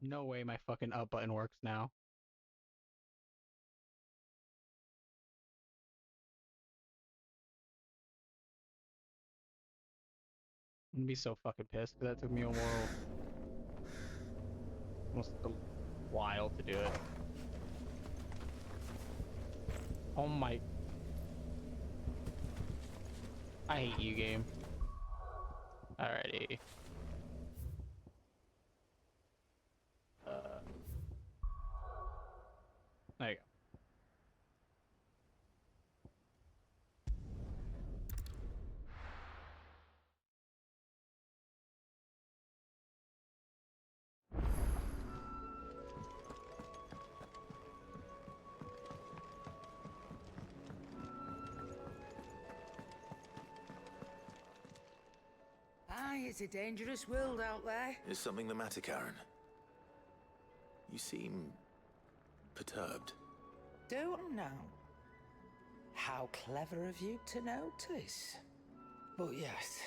No way my fucking up button works now. I'm gonna be so fucking pissed because that took me almost a while to do it. Oh my... I hate you, game. Alrighty. There you go. Aye, it's a dangerous world out there. Is something the matter, Karen? You seem perturbed. Don't know. How clever of you to notice. But yes,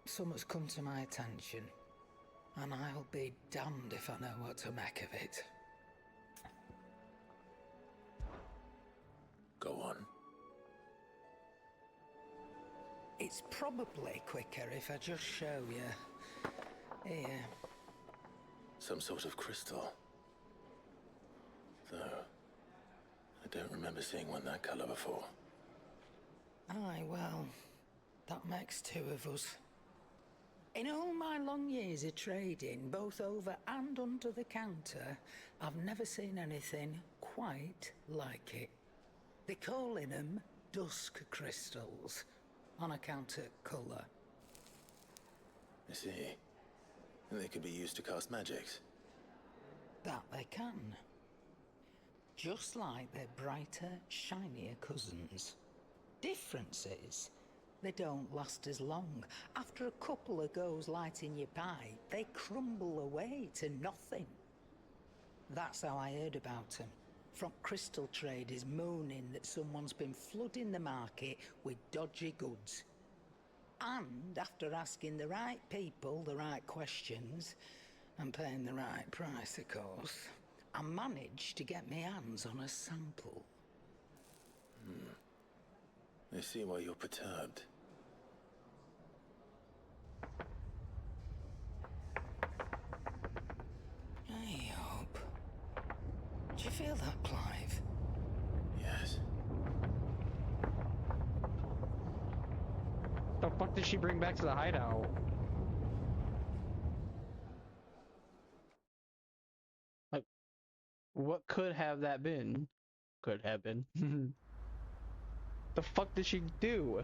something's come to my attention, and I'll be damned if I know what to make of it. Go on. It's probably quicker if I just show you. Here. Some sort of crystal. Though, I don't remember seeing one that color before. Aye, well, that makes two of us. In all my long years of trading, both over and under the counter, I've never seen anything quite like it. They're calling them dusk crystals, on account of colour. I see. And they could be used to cast magics. That they can. Just like their brighter, shinier cousins. Difference is, they don't last as long. After a couple of goes lighting your pipe, they crumble away to nothing. That's how I heard about them. From crystal traders moaning that someone's been flooding the market with dodgy goods. And after asking the right people the right questions, and paying the right price, of course, I managed to get my hands on a sample. I see why you're perturbed. I hope. Do you feel that, Clive? Yes. The fuck did she bring back to the hideout? Like, what could have that been? Could have been. The fuck did she do?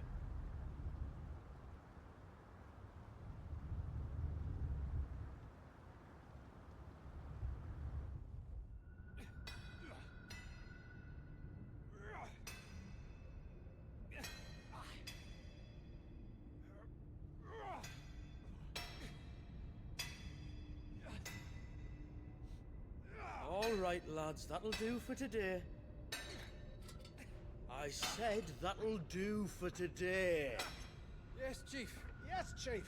All right, lads, that'll do for today. I said that'll do for today. Yes, Chief. Yes, Chief.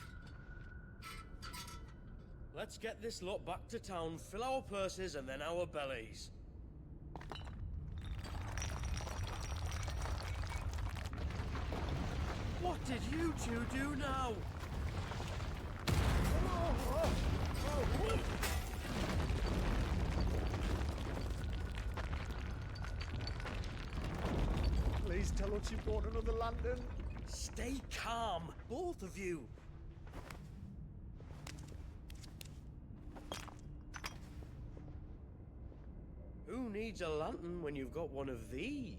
Let's get this lot back to town, fill our purses and then our bellies. What did you two do now? Please tell us you brought another lantern. Stay calm, both of you. Who needs a lantern when you've got one of these?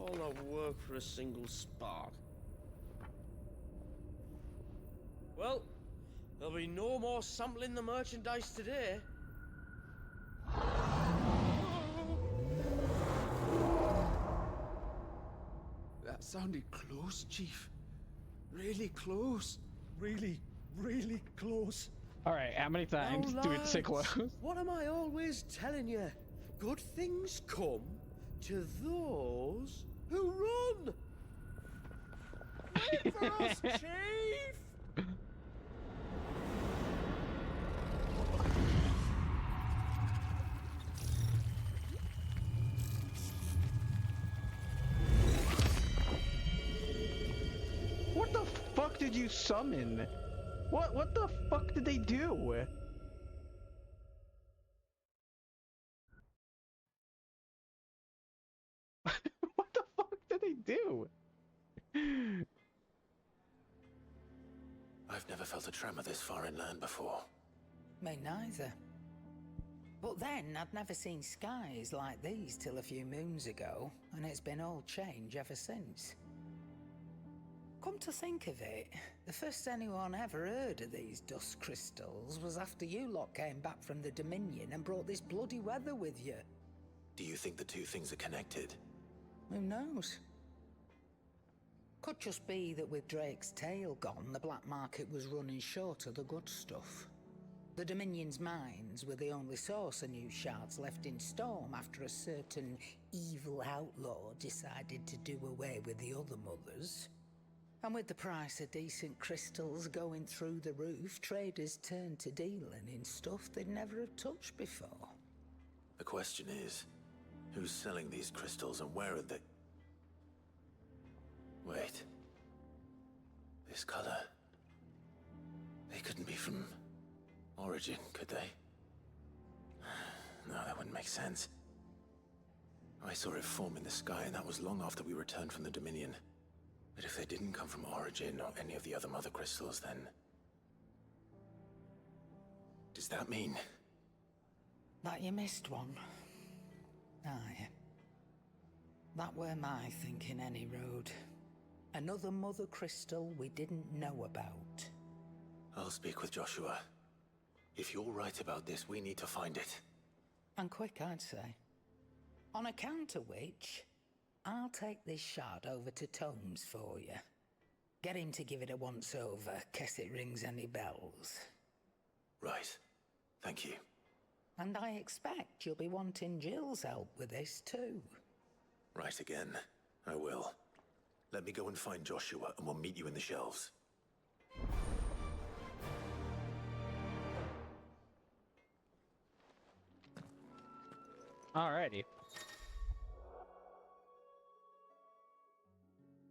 All that work for a single spark. Well, there'll be no more sampling the merchandise today. That sounded close, Chief. Really close. Really, really close. Alright, how many times Now, do it say close? what am I always telling you? Good things come to those who run. Wait for us, Chief! What the fuck did you summon? What the fuck did they do? What the fuck did they do? I've never felt a tremor this far inland before. Me neither. But then I'd never seen skies like these till a few moons ago, and it's been all change ever since. Come to think of it, the first anyone ever heard of these dust crystals was after you lot came back from the Dominion and brought this bloody weather with you. Do you think the two things are connected? Who knows? Could just be that with Drake's tail gone, the black market was running short of the good stuff. The Dominion's mines were the only source of new shards left in Storm after a certain evil outlaw decided to do away with the other mothers. And with the price of decent crystals going through the roof, traders turned to dealing in stuff they'd never have touched before. The question is, who's selling these crystals and where are they? Wait. This color. They couldn't be from Origin, could they? No, that wouldn't make sense. I saw it form in the sky, and that was long after we returned from the Dominion. But if they didn't come from Origin or any of the other mother crystals, then... does that mean... That you missed one? Aye. That were my thinking any road. Another mother crystal we didn't know about. I'll speak with Joshua. If you're right about this, we need to find it. And quick, I'd say. On account of which, I'll take this shard over to Tomes for you. Get him to give it a once-over, case it rings any bells. Right. Thank you. And I expect you'll be wanting Jill's help with this too. Right again. I will. Let me go and find Joshua, and we'll meet you in the shelves. Alrighty.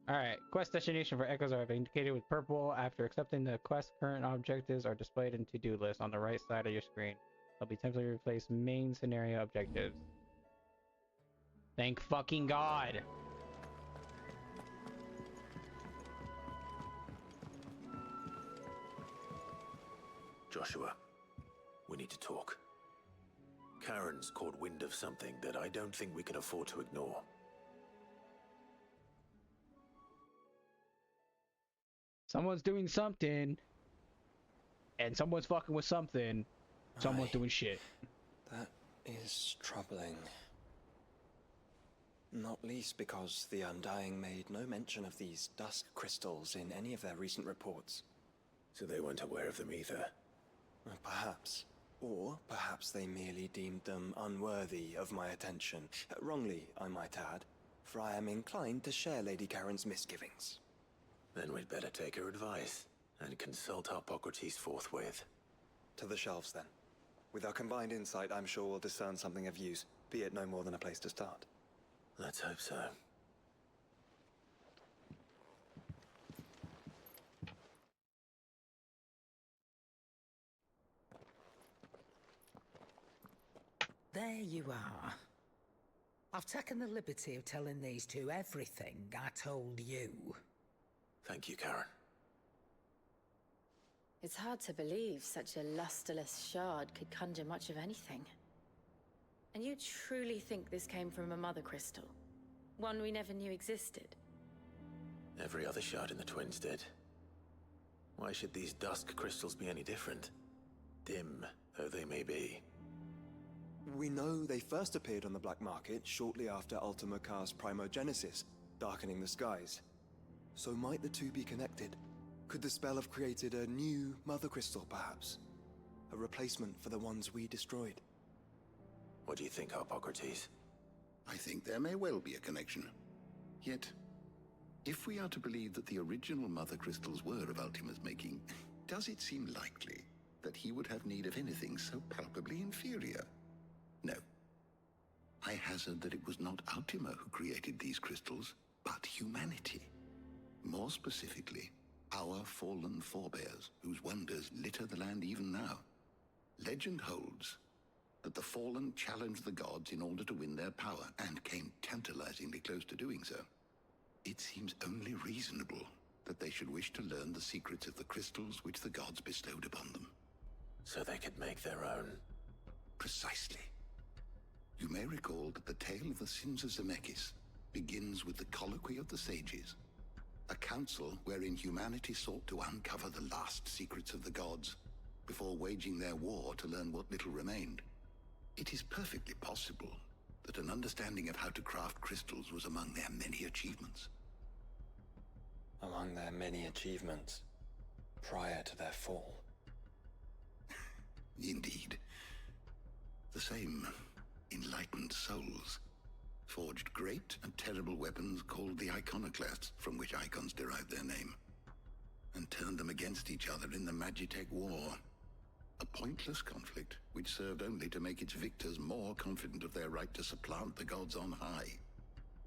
Alright, quest destination for echoes are indicated with purple. After accepting the quest, current objectives are displayed in to-do list on the right side of your screen. They'll be temporarily replaced main scenario objectives. Thank fucking God! Joshua, we need to talk. Karen's caught wind of something that I don't think we can afford to ignore. Someone's doing something, and someone's fucking with something. Someone's doing shit. That is troubling. Not least because the Undying made no mention of these dusk crystals in any of their recent reports. So they weren't aware of them either. Perhaps. Or perhaps they merely deemed them unworthy of my attention. Wrongly, I might add, for I am inclined to share Lady Karen's misgivings. Then we'd better take her advice and consult Harpocrates forthwith. To the shelves, then. With our combined insight, I'm sure we'll discern something of use, be it no more than a place to start. Let's hope so. There you are. I've taken the liberty of telling these two everything I told you. Thank you, Karen. It's hard to believe such a lusterless shard could conjure much of anything. And you truly think this came from a mother crystal? One we never knew existed? Every other shard in the Twins did. Why should these dusk crystals be any different? Dim though they may be. We know they first appeared on the black market shortly after Ultima Car's primogenesis, darkening the skies. So might the two be connected? Could the spell have created a new Mother Crystal, perhaps? A replacement for the ones we destroyed? What do you think, Hippocrates? I think there may well be a connection. Yet, if we are to believe that the original Mother Crystals were of Ultima's making, does it seem likely that he would have need of anything so palpably inferior? No. I hazard that it was not Ultima who created these crystals, but humanity. More specifically, our fallen forebears, whose wonders litter the land even now. Legend holds that the fallen challenged the gods in order to win their power, and came tantalizingly close to doing so. It seems only reasonable that they should wish to learn the secrets of the crystals which the gods bestowed upon them. So they could make their own. Precisely. You may recall that the tale of the sins of Zemeckis begins with the Colloquy of the Sages, a council wherein humanity sought to uncover the last secrets of the gods before waging their war to learn what little remained. It is perfectly possible that an understanding of how to craft crystals was among their many achievements. Among their many achievements, prior to their fall. Indeed. The same enlightened souls forged great and terrible weapons called the iconoclasts, from which icons derive their name, and turned them against each other in the Magitech War. A pointless conflict which served only to make its victors more confident of their right to supplant the gods on high.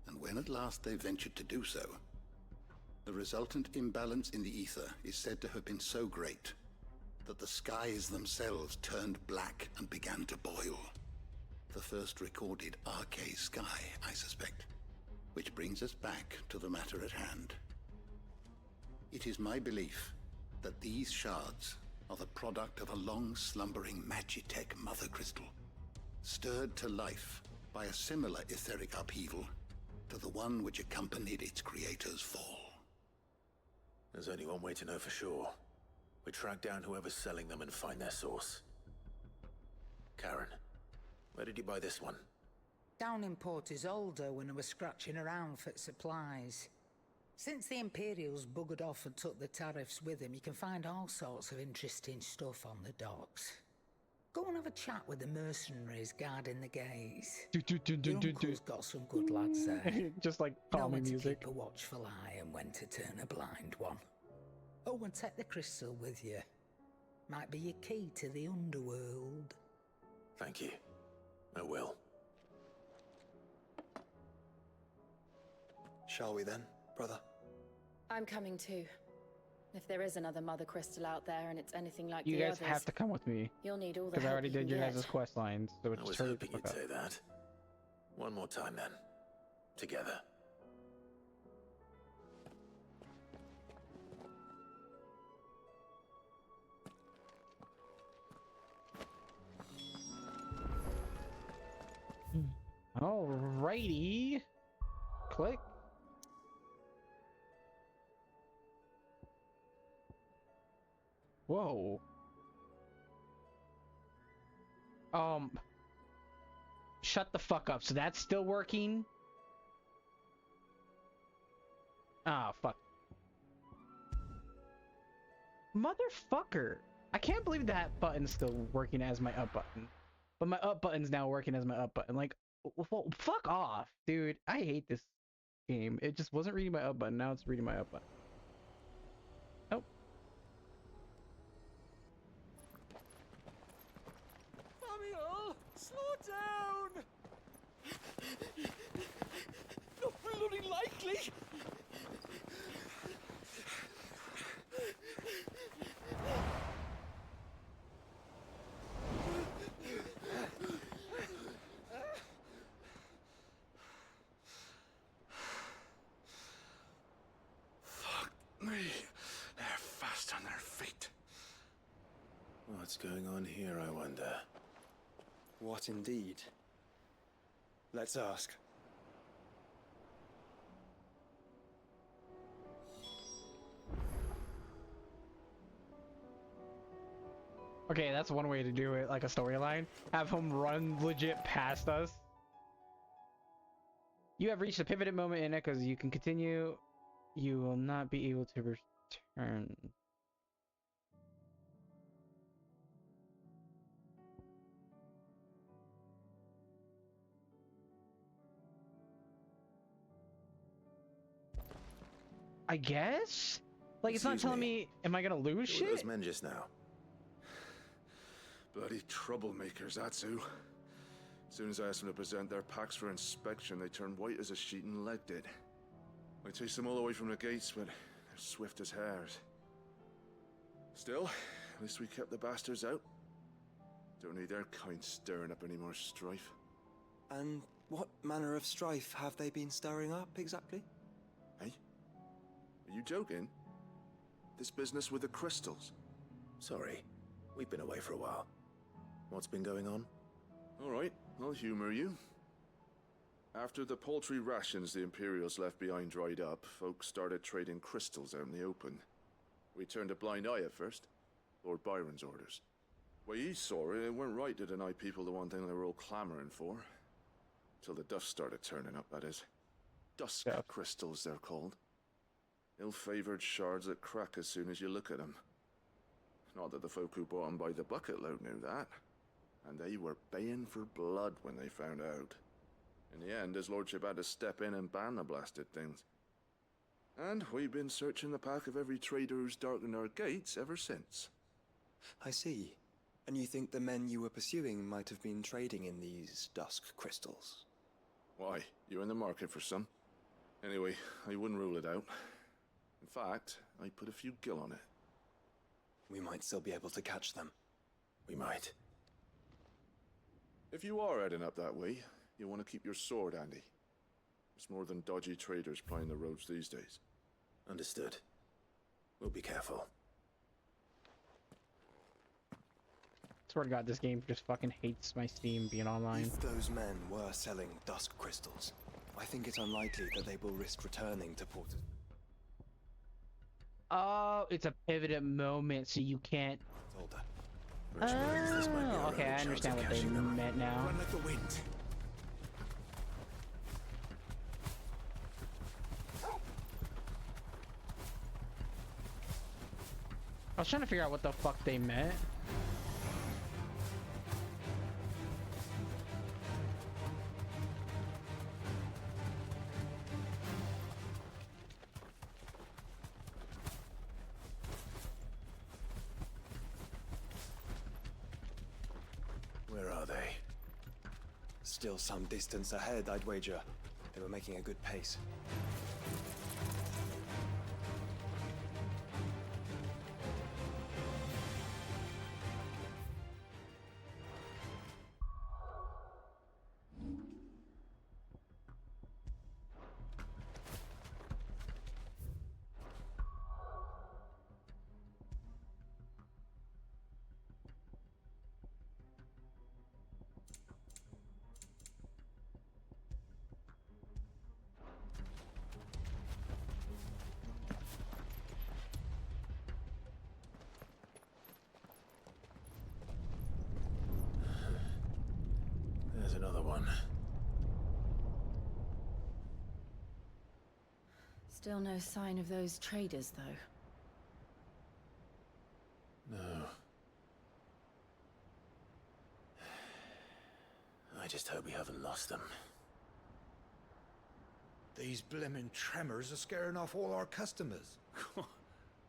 And when at last they ventured to do so, the resultant imbalance in the ether is said to have been so great that the skies themselves turned black and began to boil. The first recorded Arcade sky, I suspect. Which brings us back to the matter at hand. It is my belief that these shards are the product of a long-slumbering Magitech Mother Crystal, stirred to life by a similar etheric upheaval to the one which accompanied its creator's fall. There's only one way to know for sure. We track down whoever's selling them and find their source. Karen, where did you buy this one? Down in Port Isolde when I was scratching around for supplies. Since the Imperials buggered off and took the tariffs with them, you can find all sorts of interesting stuff on the docks. Go and have a chat with the mercenaries guarding the gates. Your uncle's got some good lads there. Just like Know calming when to music. keep a watchful eye and when to turn a blind one. Oh, and take the crystal with you. Might be your key to the underworld. Thank you. I will. Shall we then, brother? I'm coming too. If there is another Mother Crystal out there and it's anything like You the guys others, have to come with me you'll need all the because I help already you did can your get. guys' quest lines. So I was hoping you'd say that. One more time then. Together. Alrighty. Click. Whoa. Shut the fuck up. So that's still working? Ah, fuck. Motherfucker. I can't believe that button's still working as my up button. But my up button's now working as my up button. Like, fuck off, dude. I hate this game. It just wasn't reading my up button. Now it's reading my up button. Nope. Samuel, slow down! Not bloody likely! Fuck me. They're fast on their feet. What's going on here, I wonder? What indeed? Let's ask. Okay, that's one way to do it, like a storyline. Have him run legit past us. You have reached a pivotal moment in Echoes. You can continue. You will not be able to And I guess? Like, it's not Excuse telling me. me, am I gonna lose Who were those shit? men just now? Bloody troublemakers, that's who. As soon as I asked them to present their packs for inspection, they turned white as a sheet and legged it. I chased them all the way from the gates, but they're swift as hares. Still, at least we kept the bastards out. Don't need their kind stirring up any more strife. And what manner of strife have they been stirring up, exactly? Hey? Are you joking? This business with the crystals? Sorry, we've been away for a while. What's been going on? Alright, I'll humor you. After the paltry rations the Imperials left behind dried up, folks started trading crystals out in the open. We turned a blind eye at first. Lord Byron's orders. Way he saw it, it weren't right to deny people the one thing they were all clamoring for. Till the dust started turning up, that is. Dusk crystals, they're called. Ill-favored shards that crack as soon as you look at them. Not that the folk who bought them by the bucket load knew that. And they were baying for blood when they found out. In the end, his lordship had to step in and ban the blasted things. And we've been searching the pack of every trader who's darkened our gates ever since. I see. And you think the men you were pursuing might have been trading in these dusk crystals? Why, you in the market for some? Anyway, I wouldn't rule it out. In fact, I put a few gil on it. We might still be able to catch them. We might. If you are heading up that way, you'll want to keep your sword handy. There's more than dodgy traders plying the roads these days. Understood. We'll be careful. Swear to God, this game just fucking hates my Steam being online. If those men were selling dusk crystals, I think it's unlikely that they will risk returning to Port. Oh, it's a pivoted moment, so you can't. Older. Which means this might be our Okay, only I chance understand of what they catching them. meant now. Run like the wind. I was trying to figure out what the fuck they meant. Where are they? Still some distance ahead, I'd wager. They were making a good pace. There's another one. Still no sign of those traders, though. No. I just hope we haven't lost them. These blimmin' tremors are scaring off all our customers.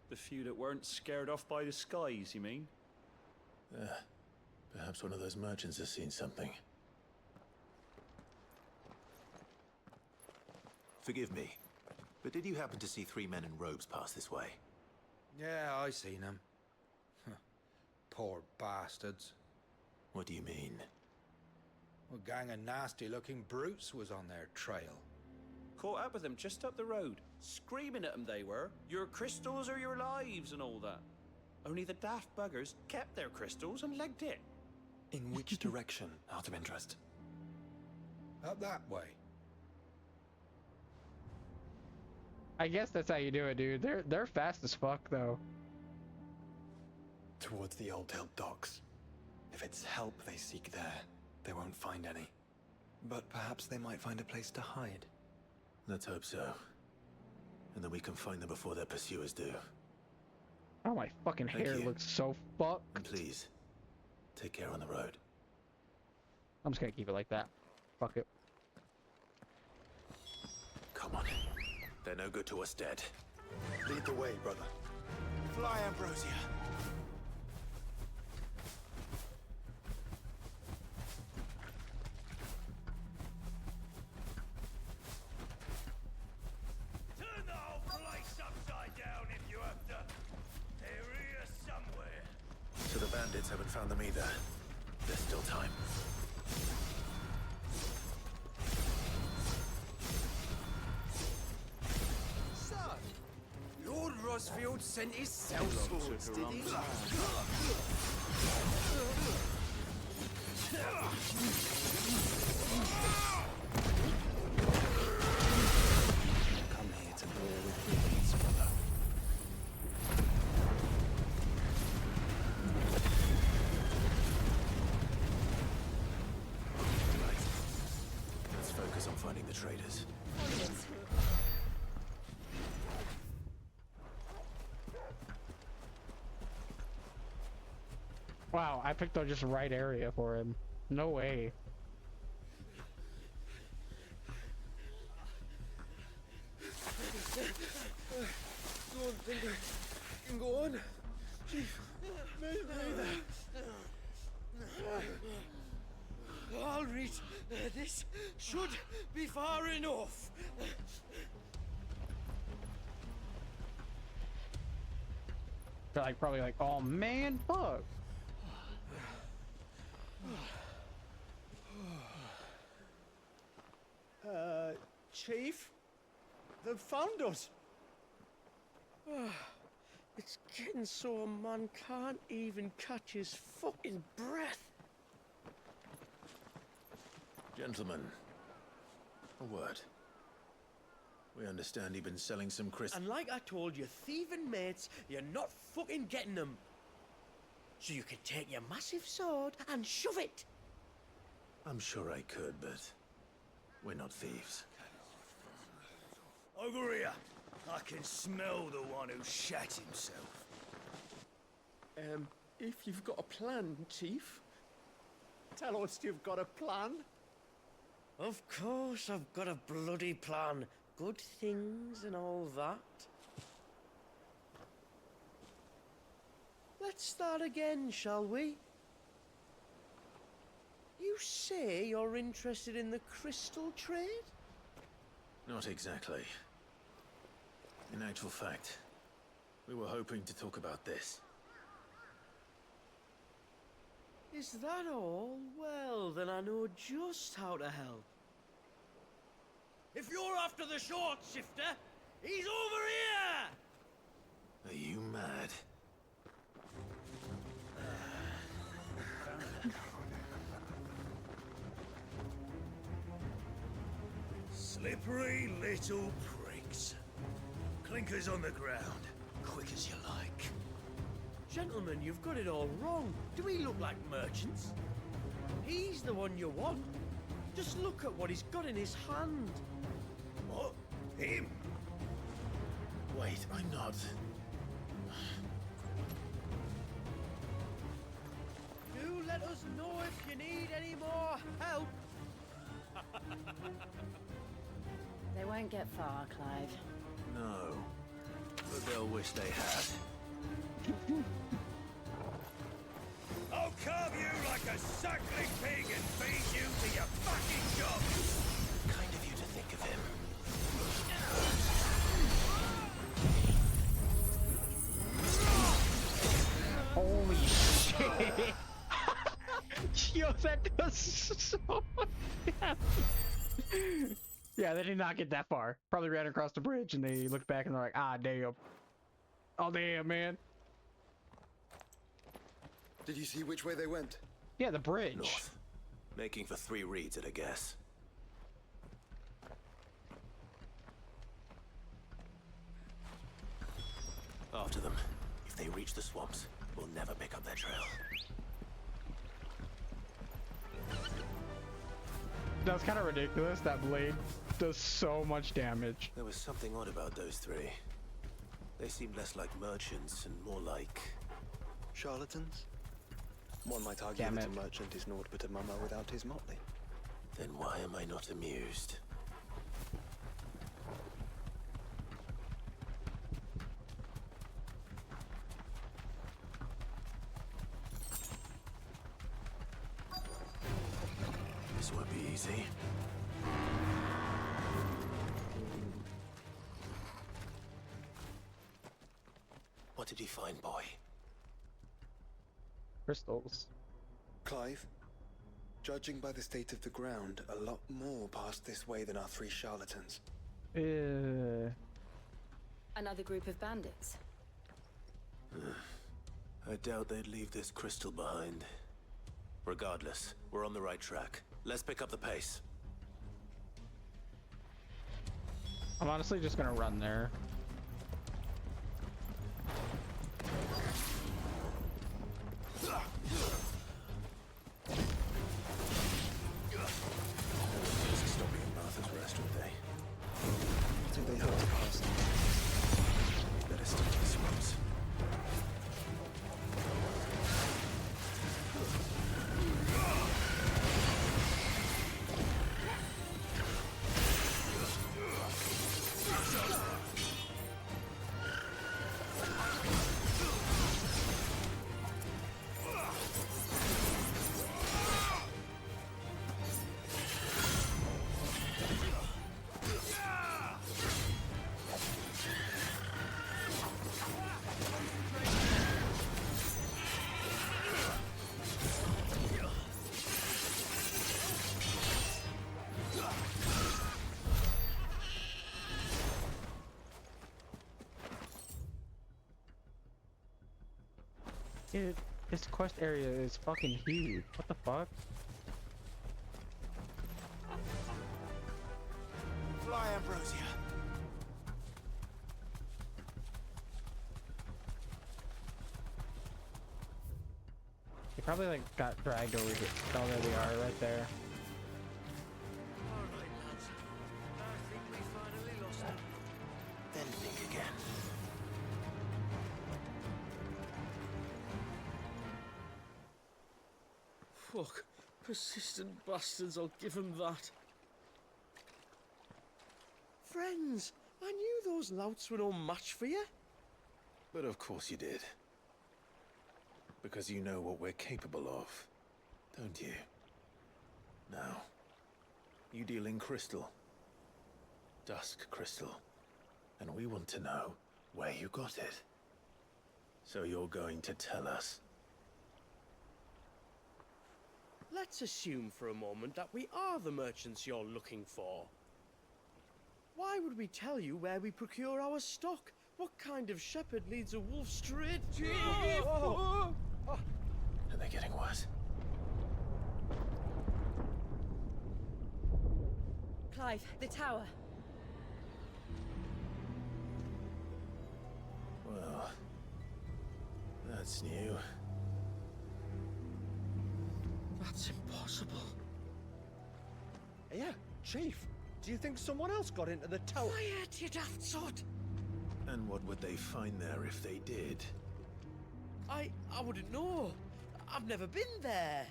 The few that weren't scared off by the skies, you mean? Perhaps one of those merchants has seen something. Forgive me, but did you happen to see 3 men in robes pass this way? Yeah, I seen them. Poor bastards. What do you mean? A gang of nasty-looking brutes was on their trail. Caught up with them just up the road, screaming at them they were. Your crystals are your lives and all that. Only the daft buggers kept their crystals and legged it. In which direction, out of interest? Up that way. I guess that's how you do it, dude. They're fast as fuck, though. Towards the Old Hill docks. If it's help they seek there, they won't find any. But perhaps they might find a place to hide. Let's hope so. And that we can find them before their pursuers do. Oh, my fucking Thank hair you. looks so fucked. And please, take care on the road. I'm just gonna keep it like that. Fuck it. Come on. They're no good to us dead. Lead the way, brother. Fly, Ambrosia. Turn the whole place upside down if you have to. They're here somewhere. So the bandits haven't found them either. There's still time. Son, Lord Rosfield sent his sellswords, did he? Come here to bear with me, brother. Right. Let's focus on finding the traders. Wow, I picked the just right area for him. No way. Don't think I can go on. Chief, maybe I'll reach. This should be far enough. They're like probably like, oh man, fuck. Chief, they've found us. It's getting so a man can't even catch his fucking breath. Gentlemen, a word. We understand you've been selling some crystals. And like I told your thieving mates, you're not fucking getting them. So you can take your massive sword and shove it. I'm sure I could, but we're not thieves. Over here. I can smell the one who shat himself. If you've got a plan, Chief. Tell us you've got a plan. Of course I've got a bloody plan. Good things and all that. Let's start again, shall we? You say you're interested in the crystal trade? Not exactly. In actual fact, we were hoping to talk about this. Is that all? Well, then I know just how to help. If you're after the short shifter, he's over here! Are you mad? Slippery little pricks. Clinkers on the ground, quick as you like. Gentlemen, you've got it all wrong. Do we look like merchants? He's the one you want. Just look at what he's got in his hand. What? Him? Wait, I'm not. Do let us know if you need any more help. They won't get far, Clive. No. But they'll wish they had. I'll carve you like a suckling pig and feed you to your fucking job. Kind of you to think of him. Holy shit. Yo, that does so much damage. Yeah, they did not get that far. Probably ran across the bridge and they looked back and they're like, ah, damn. Oh, damn, man. Did you see which way they went? Yeah, the bridge. North. Making for 3 reeds at a guess. After them. If they reach the swamps, we'll never pick up their trail. That's kind of ridiculous. That blade does so much damage. There was something odd about those 3. They seem less like merchants and more like... Charlatans? One might argue Damn that it. a merchant is naught but a mummer without his motley. Then why am I not amused? This won't be easy. What did you find, boy? Crystals. Clive, judging by the state of the ground, a lot more passed this way than our 3 charlatans. Another group of bandits. I doubt they'd leave this crystal behind. Regardless, we're on the right track. Let's pick up the pace. I'm honestly just gonna run there. Stopping in Martha's Rest, would they? Do they hope to pass? Better stick to the swamps. Dude, this quest area is fucking huge. What the fuck? Fly, Ambrosia. They probably like got dragged over here. Oh, there they are, right there. Alright, lads. I think we finally lost them. Then think again. Fuck. Persistent bastards, I'll give them that. Friends, I knew those louts were no match for you. But of course you did. Because you know what we're capable of, don't you? Now, you deal in crystal. Dusk crystal. And we want to know where you got it. So you're going to tell us. Let's assume for a moment that we are the merchants you're looking for. Why would we tell you where we procure our stock? What kind of shepherd leads a wolf straight to... And they're getting worse. Clive, the tower. Well, that's new. That's impossible. Yeah, Chief. Do you think someone else got into the tower? Quiet, you daft sod! And what would they find there if they did? I wouldn't know. I've never been there.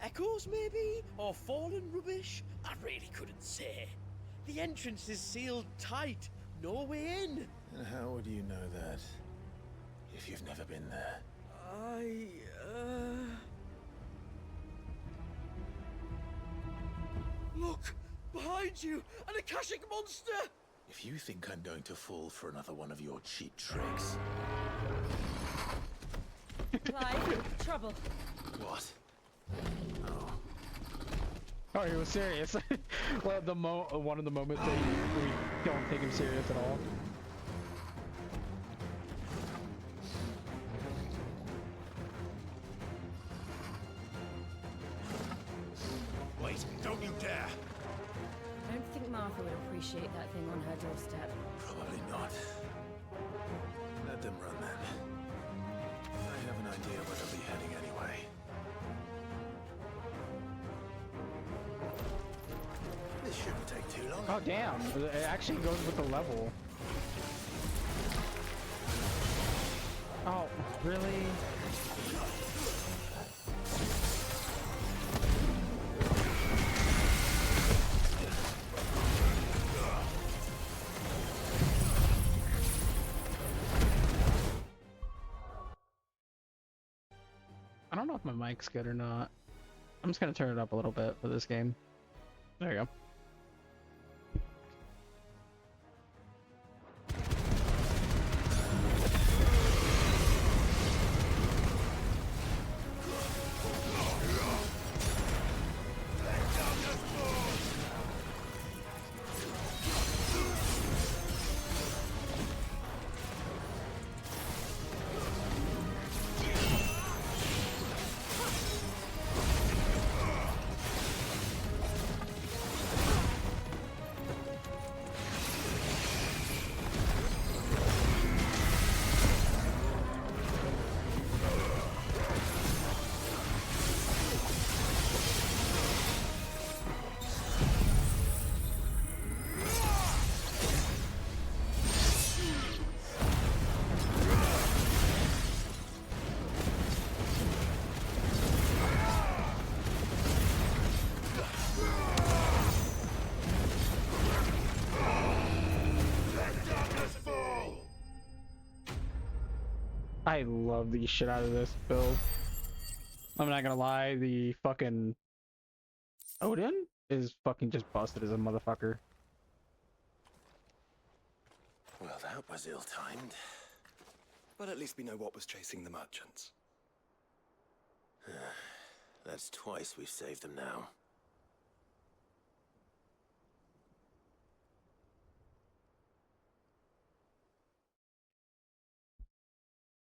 Echoes, maybe? Or fallen rubbish? I really couldn't say. The entrance is sealed tight. No way in. And how would you know that? If you've never been there? Look! Behind you! An Akashic monster! If you think I'm going to fall for another one of your cheap tricks... Clive, trouble. What? Oh. Oh, he was serious. Well, one of the moments that we don't take him serious at all. Wait, don't you dare! I don't think Martha would appreciate that thing on her doorstep. Probably not. Let them run then. I have an idea where they'll be heading anyway. This shouldn't take too long. Oh damn! It actually goes with the level. Really? I don't know if my mic's good or not. I'm just gonna turn it up a little bit for this game. There you go. I love the shit out of this build. I'm not gonna lie, the fucking Odin is fucking just busted as a motherfucker. Well, that was ill-timed. But at least we know what was chasing the merchants. That's twice we've saved them now.